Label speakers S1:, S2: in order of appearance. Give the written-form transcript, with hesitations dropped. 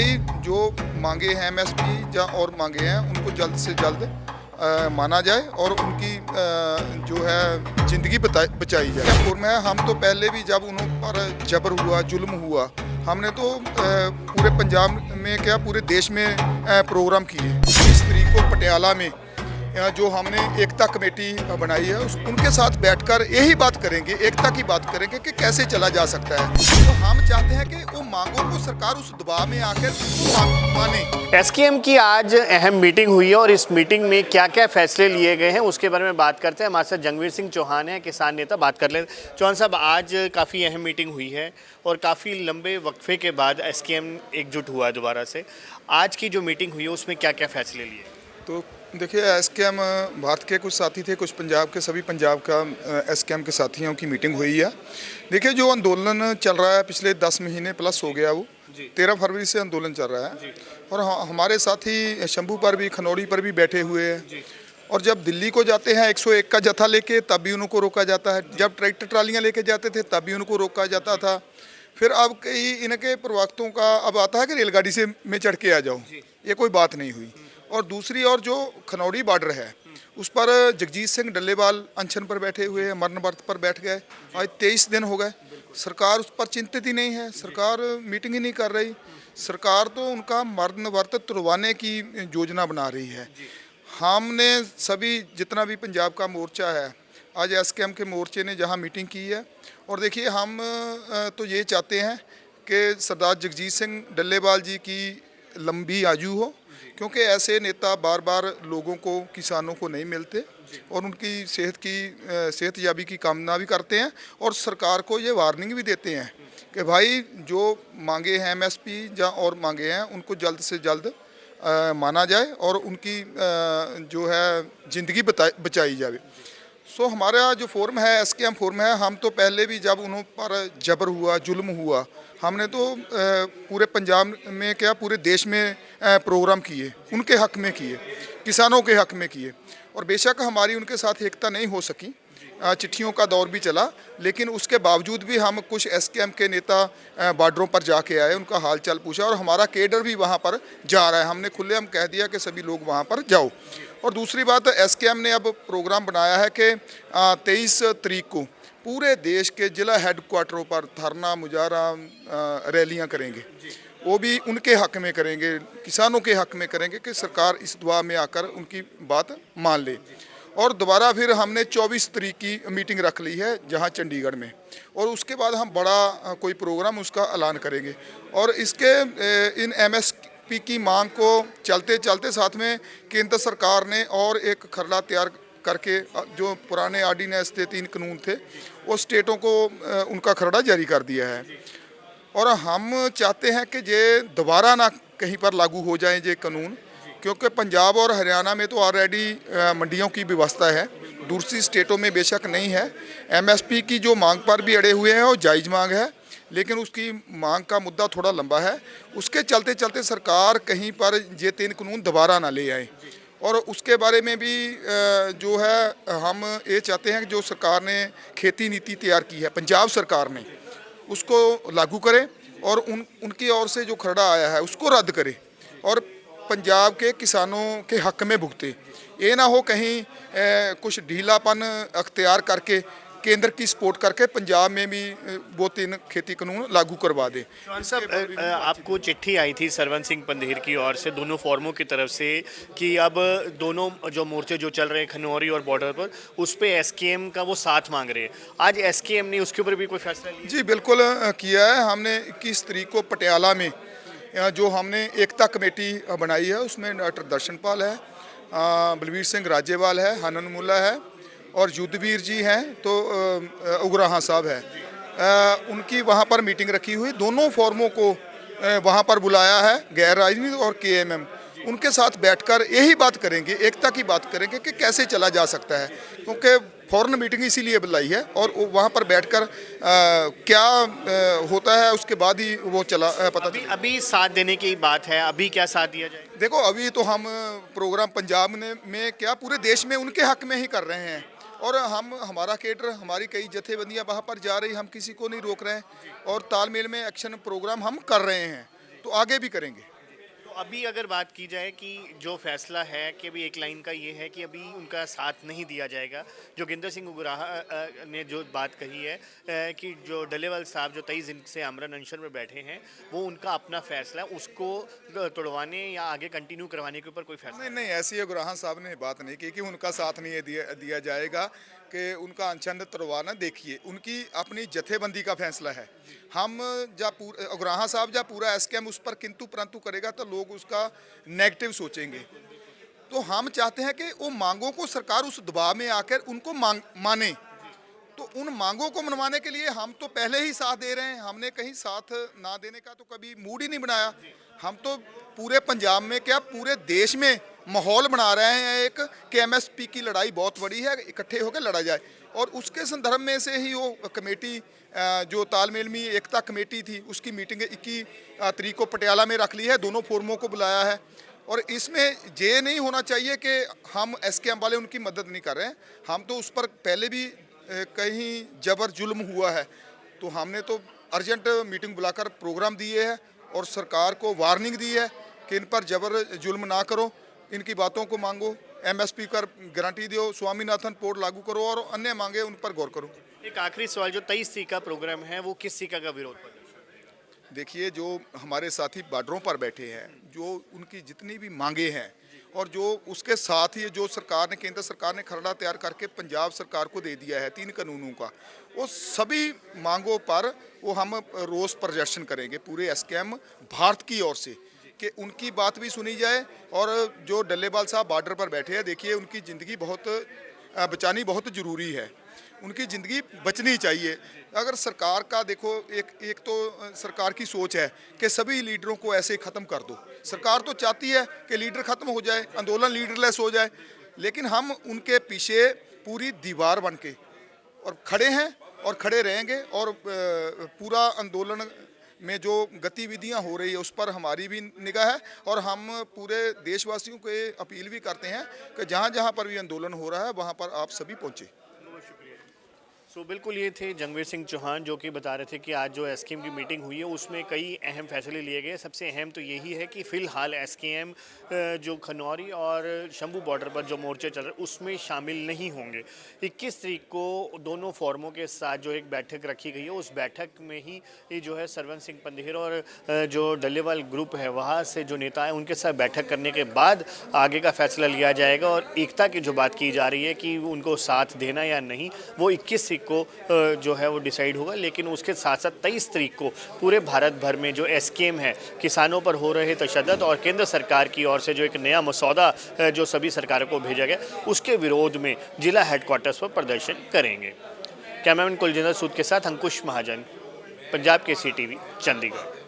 S1: भाई जो मांगे हैं एमएसपी या और मांगे हैं उनको जल्द से जल्द माना जाए और उनकी जो है ज़िंदगी बचाई जाए। फॉर्म है, हम तो पहले भी जब उन पर जबर हुआ, जुल्म हुआ, हमने तो पूरे पंजाब में क्या पूरे देश में प्रोग्राम किए। 20 तारीख को पटियाला में जो हमने एकता कमेटी बनाई है उनके साथ बैठकर यही बात करेंगे, एकता की बात करेंगे कि कैसे चला जा सकता है। तो हम चाहते हैं कि वो मांगों को सरकार उस दबाव में आकर माने।
S2: एसकेएम की आज अहम मीटिंग हुई है और इस मीटिंग में क्या क्या फैसले लिए गए हैं उसके बारे में बात करते हैं। हमारे साथ जंगवीर सिंह चौहान है, किसान नेता, बात कर लें। चौहान साहब, आज काफ़ी अहम मीटिंग हुई है और काफ़ी लंबे वक्फे के बाद एसकेएम एकजुट हुआ है दोबारा से। आज की जो मीटिंग हुई है उसमें क्या क्या फैसले लिए?
S1: तो देखिए, एसकेएम भारत के कुछ साथी थे, कुछ पंजाब के, सभी पंजाब का एसकेएम के साथियों की मीटिंग हुई है। देखिए, जो आंदोलन चल रहा है पिछले 10 महीने प्लस हो गया, वो 13 फरवरी से आंदोलन चल रहा है और हमारे साथी शंभू पर भी, खनौरी पर भी बैठे हुए हैं। और जब दिल्ली को जाते हैं 101 का जत्था लेके, तब भी उनको रोका जाता है। जब ट्रैक्टर ट्रालियाँ लेके जाते थे तब भी उनको रोका जाता था। फिर अब कई इनके प्रवक्तों का अब आता है कि रेलगाड़ी से में चढ़ के आ जाओ, ये कोई बात नहीं हुई। और दूसरी ओर जो खनौरी बॉर्डर है उस पर जगजीत सिंह डल्लेवाल अनशन पर बैठे हुए हैं, मरण व्रत पर बैठ गए। आज 23 दिन हो गए, सरकार उस पर चिंतित ही नहीं है, सरकार मीटिंग ही नहीं कर रही। सरकार तो उनका मरण व्रत तुड़वाने की योजना बना रही है। हमने सभी जितना भी पंजाब का मोर्चा है, आज एसकेएम के मोर्चे ने जहां मीटिंग की है। और देखिए, हम तो ये चाहते हैं कि सरदार जगजीत सिंह डल्लेवाल जी की लंबी आयु हो, क्योंकि ऐसे नेता बार बार लोगों को, किसानों को नहीं मिलते और उनकी सेहतयाबी की कामना भी करते हैं और सरकार को ये वार्निंग भी देते हैं कि भाई जो मांगे हैं एमएसपी या और मांगे हैं उनको जल्द से जल्द माना जाए और उनकी जो है ज़िंदगी बचाई जाए। सो हमारा जो फोरम है, एसकेएम फोरम है, हम तो पहले भी जब उन पर जबर हुआ, जुल्म हुआ, हमने तो पूरे पंजाब में क्या पूरे देश में प्रोग्राम किए, उनके हक में किए, किसानों के हक में किए। और बेशक हमारी उनके साथ एकता नहीं हो सकी, चिट्ठियों का दौर भी चला, लेकिन उसके बावजूद भी हम कुछ एसकेएम के नेता बॉर्डरों पर जाके आए, उनका हाल चाल पूछा और हमारा केडर भी वहाँ पर जा रहा है। हमने खुलेआम कह दिया कि सभी लोग वहाँ पर जाओ। और दूसरी बात, एसकेएम ने अब प्रोग्राम बनाया है कि 23 तारीख को पूरे देश के जिला हेडक्वार्टरों पर धरना, मुजाहरा, रैलियाँ करेंगे। वो भी उनके हक में करेंगे, किसानों के हक में करेंगे कि सरकार इस दुआ में आकर उनकी बात मान ले। और दोबारा फिर हमने 24 तारीख की मीटिंग रख ली है जहां चंडीगढ़ में, और उसके बाद हम बड़ा कोई प्रोग्राम उसका ऐलान करेंगे। और इसके इन एमएसपी की मांग को चलते चलते साथ में केंद्र सरकार ने और एक खरड़ा तैयार करके, जो पुराने ऑर्डिनेंस थे, 3 कानून थे, वो स्टेटों को उनका खरड़ा जारी कर दिया है। और हम चाहते हैं कि ये दोबारा ना कहीं पर लागू हो जाए ये कानून, क्योंकि पंजाब और हरियाणा में तो ऑलरेडी मंडियों की व्यवस्था है, दूसरी स्टेटों में बेशक नहीं है। एमएसपी की जो मांग पर भी अड़े हुए हैं वो जायज़ मांग है, लेकिन उसकी मांग का मुद्दा थोड़ा लंबा है। उसके चलते चलते सरकार कहीं पर ये 3 कानून दोबारा ना ले आए। और उसके बारे में भी जो है हम ये चाहते हैं कि जो सरकार ने खेती नीति तैयार की है, पंजाब सरकार ने, उसको लागू करे और उनकी ओर से जो खरड़ा आया है उसको रद्द करे और पंजाब के किसानों के हक में भुगते। ये ना हो कहीं कुछ ढीलापन अख्तियार करके केंद्र की सपोर्ट करके पंजाब में भी वो 3 खेती कानून लागू करवा दे।
S2: साहब, आपको चिट्ठी आई थी सरवन सिंह पंधेर की ओर से दोनों फोरमों की तरफ से कि अब दोनों जो मोर्चे जो चल रहे हैं खनौरी और बॉर्डर पर, उस पर एसकेएम का वो साथ मांग रहे हैं। आज एसकेएम ने उसके ऊपर भी कोई फैसला लिया?
S1: जी बिल्कुल किया है। हमने 21 तारीख को पटियाला में जो हमने एकता कमेटी बनाई है उसमें डॉक्टर दर्शनपाल है, बलवीर सिंह राजेवाल है, हनन मुल्ला है और युद्धवीर जी हैं, तो उगराहा साहब है। उनकी वहाँ पर मीटिंग रखी हुई, दोनों फोरमों को वहाँ पर बुलाया है, गैर राजनीतिक और केएमएम, उनके साथ बैठकर यही बात करेंगे, एकता की बात करेंगे कि कैसे चला जा सकता है। क्योंकि फौरन मीटिंग इसीलिए बुलाई है और वहाँ पर बैठकर क्या होता है उसके बाद ही वो चला पता।
S2: अभी साथ देने की बात है, अभी क्या साथ दिया जाए?
S1: देखो, अभी तो हम प्रोग्राम पंजाब में क्या पूरे देश में उनके हक में ही कर रहे हैं और हमारा केडर, हमारी कई जथेबंदियां वहाँ पर जा रही, हम किसी को नहीं रोक रहे हैं और तालमेल में एक्शन प्रोग्राम हम कर रहे हैं, तो आगे भी करेंगे।
S2: अभी अगर बात की जाए कि जो फैसला है कि अभी एक लाइन का ये है कि अभी उनका साथ नहीं दिया जाएगा, जोगिंदर सिंह उगराहा ने जो बात कही है कि जो डलेवाल साहब जो 23 दिन से आमरण अनशन में बैठे हैं वो उनका अपना फैसला है, उसको तोड़वाने या आगे कंटिन्यू करवाने के ऊपर कोई फैसला
S1: नहीं नहीं, ऐसी उगराहा साहब ने बात नहीं की कि उनका साथ नहीं दिया जाएगा, कि उनका अनशन तोड़वाना। देखिए, उनकी अपनी जथेबंदी का फैसला है। हम जब उगराहा साहब जब पूरा एसकेएम उस पर किंतु परंतु करेगा तो लोग उसका नेगेटिव सोचेंगे। तो हम चाहते हैं कि वो मांगों को सरकार उस दबाव में आकर उनको माने। तो उन मांगों को मनवाने के लिए हम तो पहले ही साथ दे रहे हैं। हमने कहीं साथ ना देने का तो कभी मूड ही नहीं बनाया। हम तो पूरे पंजाब में क्या पूरे देश में माहौल बना रहे हैं एक कि एमएसपी की लड़ाई बहुत बड़ी है, इकट्ठे होकर लड़ा जाए। और उसके संदर्भ में से ही वो कमेटी जो तालमेल में एकता कमेटी थी उसकी मीटिंग 21 तारीख को पटियाला में रख ली है, दोनों फोरमों को बुलाया है। और इसमें ये नहीं होना चाहिए कि हम एसकेएम वाले उनकी मदद नहीं कर रहे हैं। हम तो उस पर पहले भी कहीं जबर जुल्म हुआ है, तो हमने तो अर्जेंट मीटिंग बुलाकर प्रोग्राम दिए हैं और सरकार को वार्निंग दी है कि इन पर जबर जुल्म ना करो, इनकी बातों को मांगो, एमएसपी पर गारंटी दो, स्वामीनाथन पोर्ट लागू करो और अन्य मांगे उन पर गौर करो।
S2: एक आखिरी सवाल, जो 23 सीट का प्रोग्राम है वो किस सीट का विरोध कर?
S1: देखिए, जो हमारे साथी बॉर्डरों पर बैठे हैं, जो उनकी जितनी भी मांगे हैं और जो उसके साथ ही जो सरकार ने, केंद्र सरकार ने खरड़ा तैयार करके पंजाब सरकार को दे दिया है 3 कानूनों का, वो सभी मांगों पर वो हम रोष प्रदर्शन करेंगे पूरे एसकेएम भारत की ओर से, कि उनकी बात भी सुनी जाए। और जो डल्लेवाल साहब बॉर्डर पर बैठे हैं, देखिए उनकी ज़िंदगी बहुत बचानी बहुत ज़रूरी है, उनकी ज़िंदगी बचनी चाहिए। अगर सरकार का देखो, एक तो सरकार की सोच है कि सभी लीडरों को ऐसे ख़त्म कर दो। सरकार तो चाहती है कि लीडर ख़त्म हो जाए, आंदोलन लीडरलेस हो जाए, लेकिन हम उनके पीछे पूरी दीवार बन के और खड़े हैं और खड़े रहेंगे। और पूरा आंदोलन में जो गतिविधियां हो रही है उस पर हमारी भी निगाह है और हम पूरे देशवासियों को ये अपील भी करते हैं कि जहां जहां पर भी आंदोलन हो रहा है वहां पर आप सभी पहुंचे।
S2: बिल्कुल, ये थे जंगवीर सिंह चौहान जो कि बता रहे थे कि आज जो एसकेएम की मीटिंग हुई है उसमें कई अहम फैसले लिए गए। सबसे अहम तो यही है कि फ़िलहाल एसकेएम जो खनौरी और शंभू बॉर्डर पर जो मोर्चे चल रहे उसमें शामिल नहीं होंगे। 21 तारीख को दोनों फोरमों के साथ जो एक बैठक रखी गई है, उस बैठक में ही ये जो है सरवन सिंह पंधेर और जो डल्लेवाल ग्रुप है वहाँ से जो नेता हैं उनके साथ बैठक करने के बाद आगे का फैसला लिया जाएगा। और एकता की जो बात की जा रही है कि उनको साथ देना या नहीं, वो 21 तारीख को जो है वो डिसाइड होगा। लेकिन उसके साथ साथ 23 तारीख को पूरे भारत भर में जो एसकेएम है, किसानों पर हो रहे तशद्दुद और केंद्र सरकार की ओर से जो एक नया मसौदा जो सभी सरकारों को भेजा गया, उसके विरोध में जिला हेडक्वार्टर्स पर प्रदर्शन करेंगे। कैमरामैन कुलजिंदर सूद के साथ अंकुश महाजन, पंजाब केसरी टीवी, चंडीगढ़।